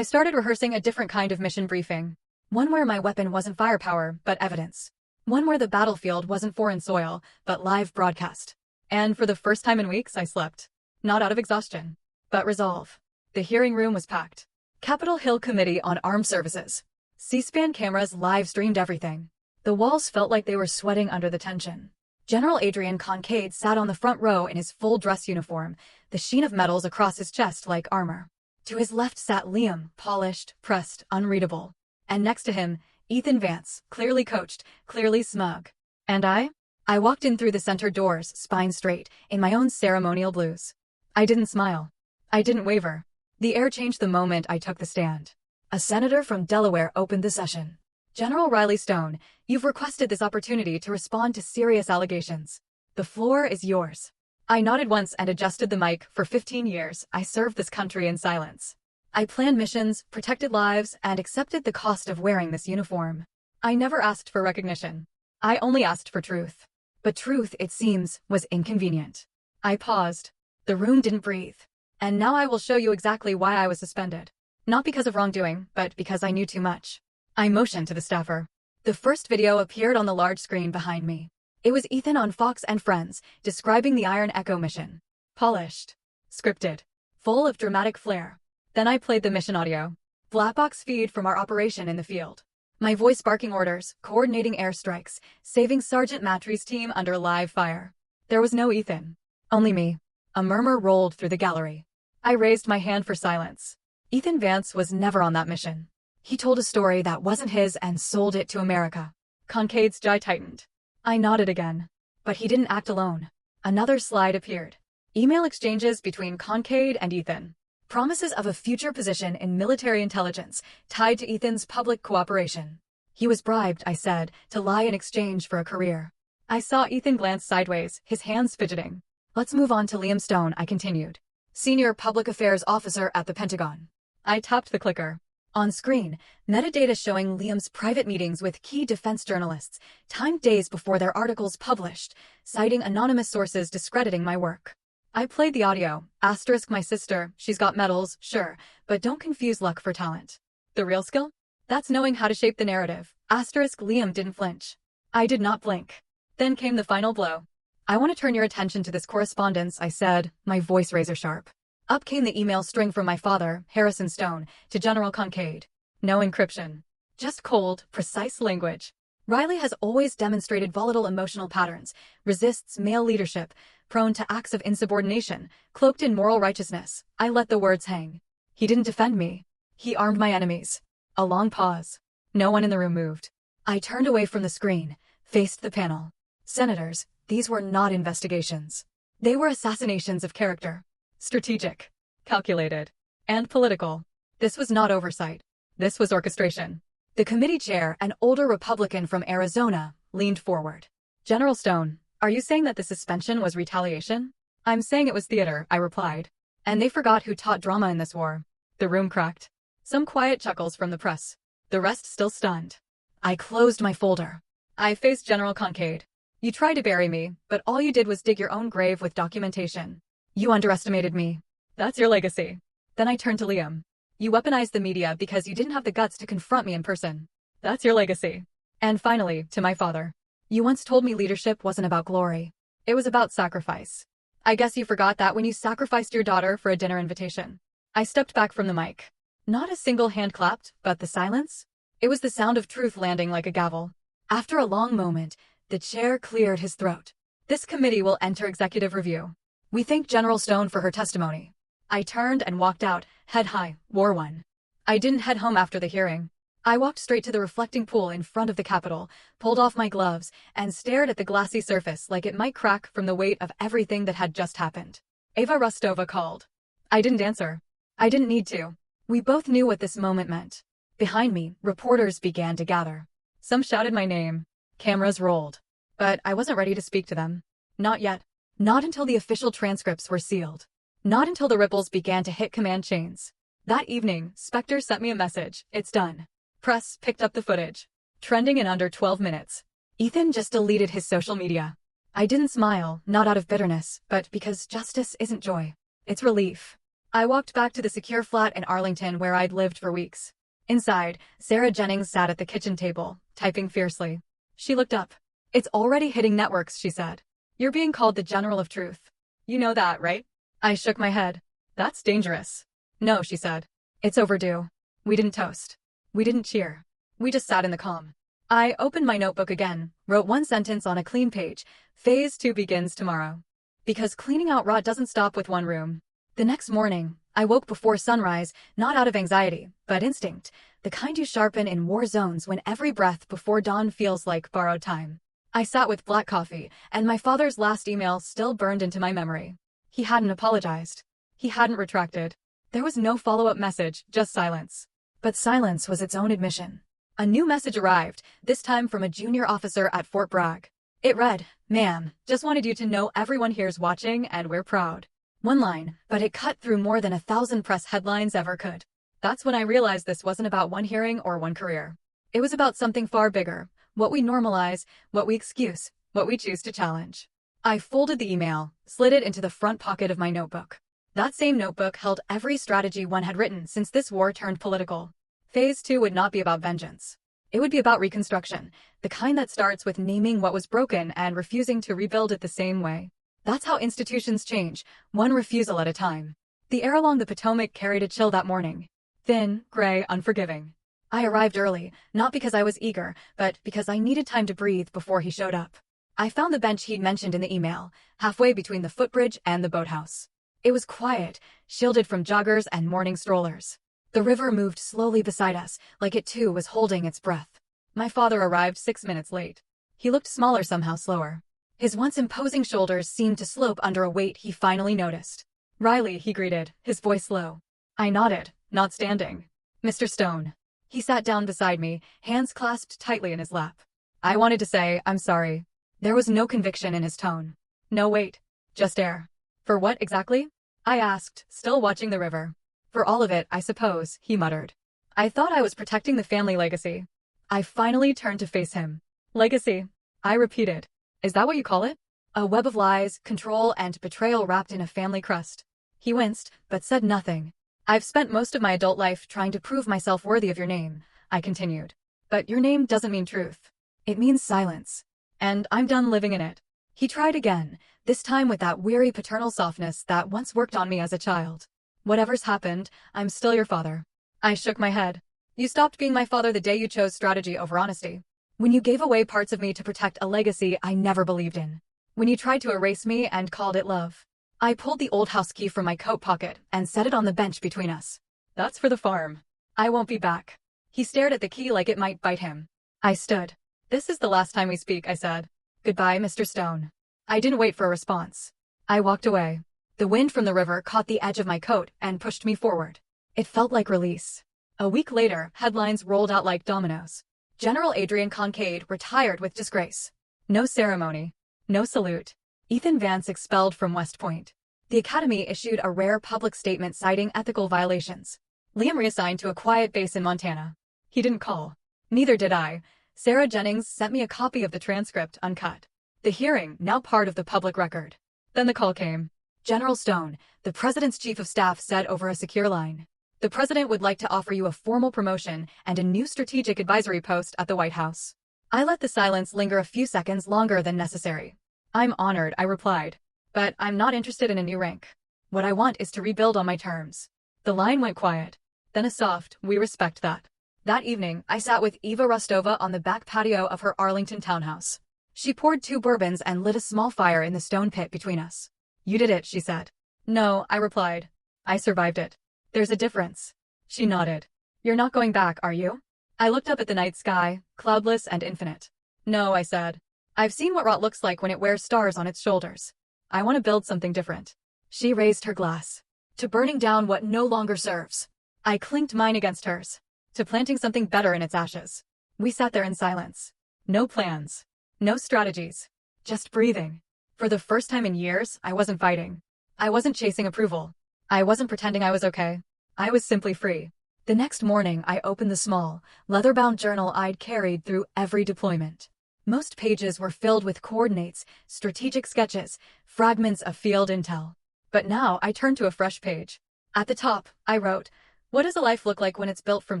started rehearsing a different kind of mission briefing. One where my weapon wasn't firepower, but evidence. One where the battlefield wasn't foreign soil, but live broadcast. And for the first time in weeks, I slept. Not out of exhaustion, but resolve. The hearing room was packed. Capitol Hill Committee on Armed Services. C-SPAN cameras live-streamed everything. The walls felt like they were sweating under the tension. General Adrian Kincaid sat on the front row in his full dress uniform, the sheen of metals across his chest like armor. To his left sat Liam, polished, pressed, unreadable. And next to him, Ethan Vance, clearly coached, clearly smug. And I walked in through the center doors, spine straight, in my own ceremonial blues. I didn't smile. I didn't waver. The air changed the moment I took the stand. A senator from Delaware opened the session. "General Riley Stone, you've requested this opportunity to respond to serious allegations. The floor is yours." I nodded once and adjusted the mic. For 15 years, I served this country in silence. I planned missions, protected lives, and accepted the cost of wearing this uniform. I never asked for recognition. I only asked for truth. But truth, it seems, was inconvenient. I paused. The room didn't breathe. And now I will show you exactly why I was suspended. Not because of wrongdoing, but because I knew too much. I motioned to the staffer. The first video appeared on the large screen behind me. It was Ethan on Fox and Friends, describing the Iron Echo mission. Polished. Scripted. Full of dramatic flair. Then I played the mission audio. Black box feed from our operation in the field. My voice barking orders, coordinating airstrikes, saving Sergeant Matri's team under live fire. There was no Ethan. Only me. A murmur rolled through the gallery. I raised my hand for silence. Ethan Vance was never on that mission. He told a story that wasn't his and sold it to America. Kincaid's jaw tightened. I nodded again. But he didn't act alone. Another slide appeared. Email exchanges between Kincaid and Ethan. Promises of a future position in military intelligence tied to Ethan's public cooperation. He was bribed, I said, to lie in exchange for a career. I saw Ethan glance sideways, his hands fidgeting. "Let's move on to Liam Stone," I continued. "Senior Public Affairs Officer at the Pentagon." I tapped the clicker. On screen, metadata showing Liam's private meetings with key defense journalists, timed days before their articles published, citing anonymous sources discrediting my work. I played the audio. Asterisk my sister, she's got medals, sure, but don't confuse luck for talent. The real skill? That's knowing how to shape the narrative. Asterisk Liam didn't flinch. I did not blink. Then came the final blow. "I want to turn your attention to this correspondence," I said, my voice razor sharp. Up came the email string from my father, Harrison Stone, to General Kincaid. No encryption. Just cold, precise language. "Riley has always demonstrated volatile emotional patterns, resists male leadership, prone to acts of insubordination, cloaked in moral righteousness." I let the words hang. He didn't defend me. He armed my enemies. A long pause. No one in the room moved. I turned away from the screen, faced the panel. Senators, these were not investigations. They were assassinations of character. Strategic, calculated, and political. This was not oversight. This was orchestration. The committee chair, an older Republican from Arizona, leaned forward. "General Stone, are you saying that the suspension was retaliation?" "I'm saying it was theater," I replied. "And they forgot who taught drama in this war." The room cracked. Some quiet chuckles from the press. The rest still stunned. I closed my folder. I faced General Kincaid. "You tried to bury me, but all you did was dig your own grave with documentation. You underestimated me. That's your legacy." Then I turned to Liam. "You weaponized the media because you didn't have the guts to confront me in person. That's your legacy." And finally, to my father. "You once told me leadership wasn't about glory. It was about sacrifice. I guess you forgot that when you sacrificed your daughter for a dinner invitation." I stepped back from the mic. Not a single hand clapped, but the silence? It was the sound of truth landing like a gavel. After a long moment, the chair cleared his throat. This committee will enter executive review. We thank General Stone for her testimony. I turned and walked out, head high, War One. I didn't head home after the hearing. I walked straight to the reflecting pool in front of the Capitol, pulled off my gloves, and stared at the glassy surface like it might crack from the weight of everything that had just happened. Eva Rostova called. I didn't answer. I didn't need to. We both knew what this moment meant. Behind me, reporters began to gather. Some shouted my name. Cameras rolled. But I wasn't ready to speak to them. Not yet. Not until the official transcripts were sealed. Not until the ripples began to hit command chains. That evening, Spectre sent me a message. It's done. Press picked up the footage. Trending in under 12 minutes. Ethan just deleted his social media. I didn't smile, not out of bitterness, but because justice isn't joy. It's relief. I walked back to the secure flat in Arlington where I'd lived for weeks. Inside, Sarah Jennings sat at the kitchen table, typing fiercely. She looked up. It's already hitting networks, she said. You're being called the General of Truth. You know that, right? I shook my head. That's dangerous. No, she said. It's overdue. We didn't toast. We didn't cheer. We just sat in the calm. I opened my notebook again, wrote one sentence on a clean page. Phase 2 begins tomorrow. Because cleaning out rot doesn't stop with one room. The next morning, I woke before sunrise, not out of anxiety, but instinct, the kind you sharpen in war zones when every breath before dawn feels like borrowed time. I sat with black coffee, and my father's last email still burned into my memory. He hadn't apologized. He hadn't retracted. There was no follow-up message, just silence. But silence was its own admission. A new message arrived, this time from a junior officer at Fort Bragg. It read, "Ma'am, just wanted you to know everyone here's watching and we're proud." One line, but it cut through more than 1,000 press headlines ever could. That's when I realized this wasn't about one hearing or one career. It was about something far bigger, what we normalize, what we excuse, what we choose to challenge. I folded the email, slid it into the front pocket of my notebook. That same notebook held every strategy one had written since this war turned political. Phase 2 would not be about vengeance. It would be about reconstruction, the kind that starts with naming what was broken and refusing to rebuild it the same way. That's how institutions change, one refusal at a time. The air along the Potomac carried a chill that morning. Thin, gray, unforgiving. I arrived early, not because I was eager, but because I needed time to breathe before he showed up. I found the bench he'd mentioned in the email, halfway between the footbridge and the boathouse. It was quiet, shielded from joggers and morning strollers. The river moved slowly beside us, like it too was holding its breath. My father arrived 6 minutes late. He looked smaller somehow slower. His once imposing shoulders seemed to slope under a weight he finally noticed. "Riley," he greeted, his voice low. I nodded, not standing. "Mr. Stone." He sat down beside me, hands clasped tightly in his lap. I wanted to say, "I'm sorry." There was no conviction in his tone. No weight, just air. "For what exactly?" I asked, still watching the river. "For all of it, I suppose," he muttered. I thought I was protecting the family legacy. I finally turned to face him. "Legacy," I repeated. "Is that what you call it? A web of lies, control, and betrayal wrapped in a family crust." He winced, but said nothing. "I've spent most of my adult life trying to prove myself worthy of your name," I continued. "But your name doesn't mean truth. It means silence. And I'm done living in it." He tried again, this time with that weary paternal softness that once worked on me as a child. "Whatever's happened, I'm still your father." I shook my head. "You stopped being my father the day you chose strategy over honesty. When you gave away parts of me to protect a legacy I never believed in. When you tried to erase me and called it love." I pulled the old house key from my coat pocket and set it on the bench between us. "That's for the farm. I won't be back." He stared at the key like it might bite him. I stood. "This is the last time we speak," I said. "Goodbye, Mr. Stone." I didn't wait for a response. I walked away. The wind from the river caught the edge of my coat and pushed me forward. It felt like release. A week later, headlines rolled out like dominoes. General Adrian Kincaid retired with disgrace. No ceremony. No salute. Ethan Vance expelled from West Point. The Academy issued a rare public statement citing ethical violations. Liam reassigned to a quiet base in Montana. He didn't call. Neither did I. Sarah Jennings sent me a copy of the transcript uncut. The hearing, now part of the public record. Then the call came. "General Stone," the president's chief of staff said over a secure line. "The president would like to offer you a formal promotion and a new strategic advisory post at the White House." I let the silence linger a few seconds longer than necessary. "I'm honored," I replied. "But I'm not interested in a new rank. What I want is to rebuild on my terms." The line went quiet. Then a soft, "We respect that." That evening, I sat with Eva Rostova on the back patio of her Arlington townhouse. She poured 2 bourbons and lit a small fire in the stone pit between us. "You did it," she said. "No," I replied. "I survived it." "There's a difference." She nodded. "You're not going back, are you?" I looked up at the night sky, cloudless and infinite. "No," I said. "I've seen what rot looks like when it wears stars on its shoulders. I want to build something different." She raised her glass. "To burning down what no longer serves." I clinked mine against hers. "To planting something better in its ashes." We sat there in silence. No plans. No strategies. Just breathing. For the first time in years, I wasn't fighting. I wasn't chasing approval. I wasn't pretending I was okay. I was simply free. The next morning, I opened the small, leather-bound journal I'd carried through every deployment. Most pages were filled with coordinates, strategic sketches, fragments of field intel. But now I turned to a fresh page. At the top, I wrote, "What does a life look like when it's built from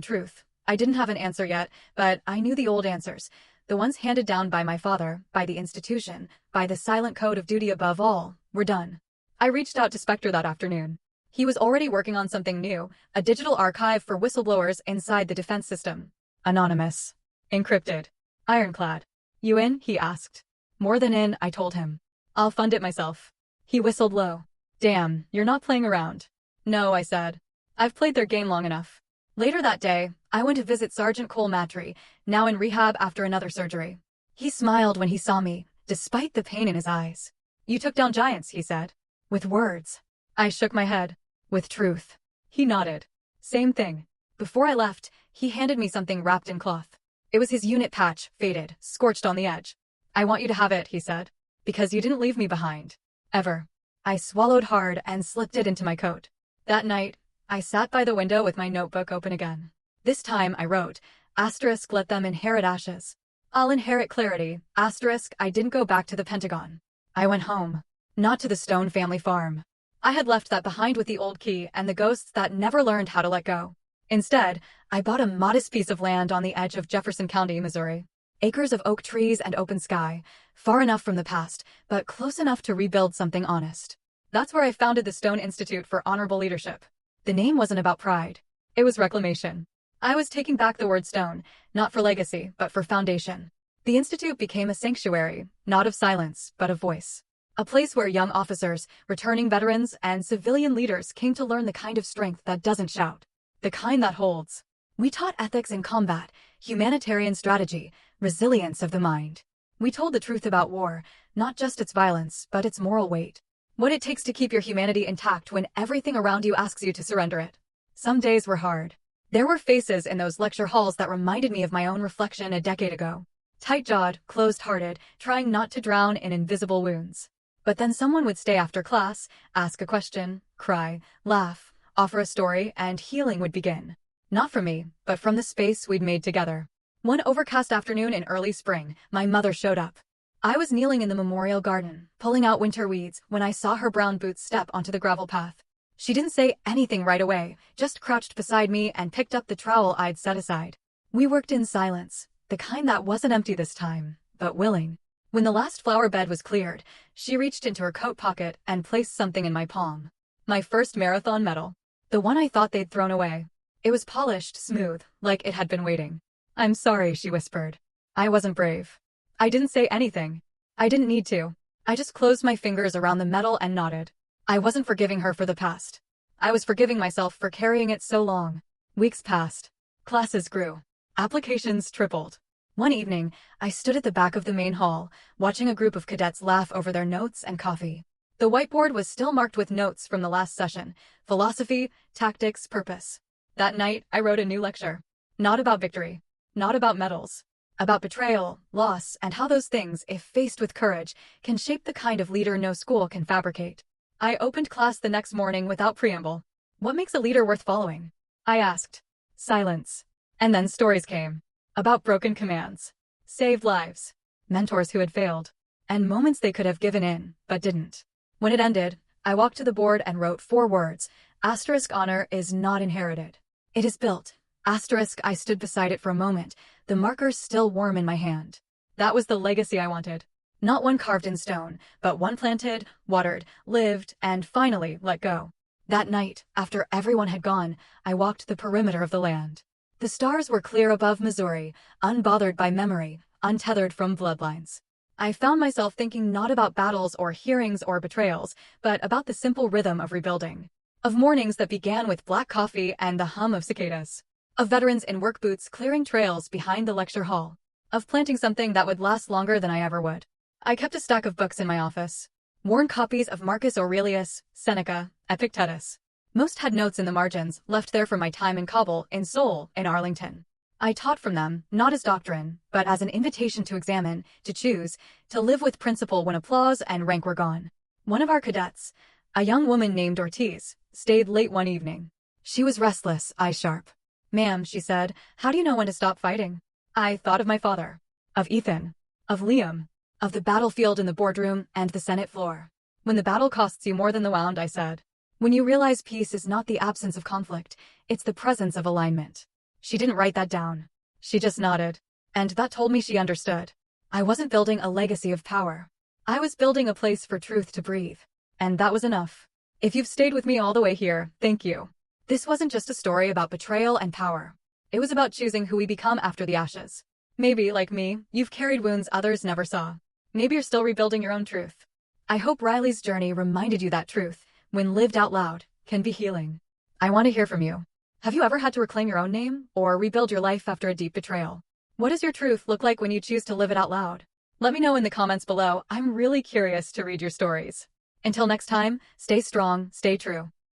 truth?" I didn't have an answer yet, but I knew the old answers. The ones handed down by my father, by the institution, by the silent code of duty above all, were done. I reached out to Spectre that afternoon. He was already working on something new, a digital archive for whistleblowers inside the defense system. Anonymous. Encrypted. Ironclad. "You in?" he asked. "More than in," I told him. "I'll fund it myself." He whistled low. "Damn, you're not playing around." "No," I said. "I've played their game long enough." Later that day, I went to visit Sergeant Cole Matry, now in rehab after another surgery. He smiled when he saw me, despite the pain in his eyes. "You took down giants," he said. "With words." I shook my head. "With truth." He nodded. "Same thing." Before I left, he handed me something wrapped in cloth. It was his unit patch, faded, scorched on the edge. "I want you to have it," he said. "Because you didn't leave me behind. Ever." I swallowed hard and slipped it into my coat. That night, I sat by the window with my notebook open again. This time I wrote, *, let them inherit ashes. I'll inherit clarity, *, I didn't go back to the Pentagon. I went home. Not to the Stone family farm. I had left that behind with the old key and the ghosts that never learned how to let go. Instead, I bought a modest piece of land on the edge of Jefferson County, Missouri. Acres of oak trees and open sky, far enough from the past, but close enough to rebuild something honest. That's where I founded the Stone Institute for Honorable Leadership. The name wasn't about pride. It was reclamation. I was taking back the word stone, not for legacy, but for foundation. The Institute became a sanctuary, not of silence, but of voice. A place where young officers, returning veterans, and civilian leaders came to learn the kind of strength that doesn't shout. The kind that holds. We taught ethics in combat, humanitarian strategy, resilience of the mind. We told the truth about war, not just its violence, but its moral weight. What it takes to keep your humanity intact when everything around you asks you to surrender it. Some days were hard. There were faces in those lecture halls that reminded me of my own reflection a decade ago. Tight-jawed, closed-hearted, trying not to drown in invisible wounds. But then someone would stay after class, ask a question, cry, laugh, offer a story, and healing would begin. Not from me, but from the space we'd made together. One overcast afternoon in early spring, my mother showed up. I was kneeling in the memorial garden, pulling out winter weeds, when I saw her brown boots step onto the gravel path. She didn't say anything right away, just crouched beside me and picked up the trowel I'd set aside. We worked in silence, the kind that wasn't empty this time, but willing. When the last flower bed was cleared, she reached into her coat pocket and placed something in my palm. My first marathon medal. The one I thought they'd thrown away. It was polished, smooth, like it had been waiting. "I'm sorry," she whispered. I wasn't brave. I didn't say anything. I didn't need to. I just closed my fingers around the medal and nodded. I wasn't forgiving her for the past. I was forgiving myself for carrying it so long. Weeks passed. Classes grew. Applications tripled. One evening, I stood at the back of the main hall, watching a group of cadets laugh over their notes and coffee. The whiteboard was still marked with notes from the last session: philosophy, tactics, purpose. That night, I wrote a new lecture. Not about victory. Not about medals. About betrayal, loss, and how those things, if faced with courage, can shape the kind of leader no school can fabricate. I opened class the next morning without preamble. "What makes a leader worth following?" I asked. Silence. And then stories came. About broken commands. Saved lives. Mentors who had failed. And moments they could have given in, but didn't. When it ended, I walked to the board and wrote 4 words. Honor is not inherited. It is built. I stood beside it for a moment, the markers still warm in my hand. That was the legacy I wanted. Not one carved in stone, but one planted, watered, lived, and finally let go. That night, after everyone had gone, I walked the perimeter of the land. The stars were clear above Missouri, unbothered by memory, untethered from bloodlines. I found myself thinking not about battles or hearings or betrayals, but about the simple rhythm of rebuilding. Of mornings that began with black coffee and the hum of cicadas. Of veterans in work boots clearing trails behind the lecture hall. Of planting something that would last longer than I ever would. I kept a stack of books in my office. Worn copies of Marcus Aurelius, Seneca, Epictetus. Most had notes in the margins, left there from my time in Kabul, in Seoul, in Arlington. I taught from them, not as doctrine, but as an invitation to examine, to choose, to live with principle when applause and rank were gone. One of our cadets, a young woman named Ortiz, stayed late one evening. She was restless, eyes sharp. "Ma'am," she said, "how do you know when to stop fighting?" I thought of my father, of Ethan, of Liam, of the battlefield in the boardroom and the Senate floor. "When the battle costs you more than the wound," I said. "When you realize peace is not the absence of conflict, it's the presence of alignment." She didn't write that down. She just nodded. And that told me she understood. I wasn't building a legacy of power. I was building a place for truth to breathe. And that was enough. If you've stayed with me all the way here, thank you. This wasn't just a story about betrayal and power. It was about choosing who we become after the ashes. Maybe, like me, you've carried wounds others never saw. Maybe you're still rebuilding your own truth. I hope Riley's journey reminded you that truth, when lived out loud, can be healing. I want to hear from you. Have you ever had to reclaim your own name, or rebuild your life after a deep betrayal? What does your truth look like when you choose to live it out loud? Let me know in the comments below. I'm really curious to read your stories. Until next time, stay strong, stay true.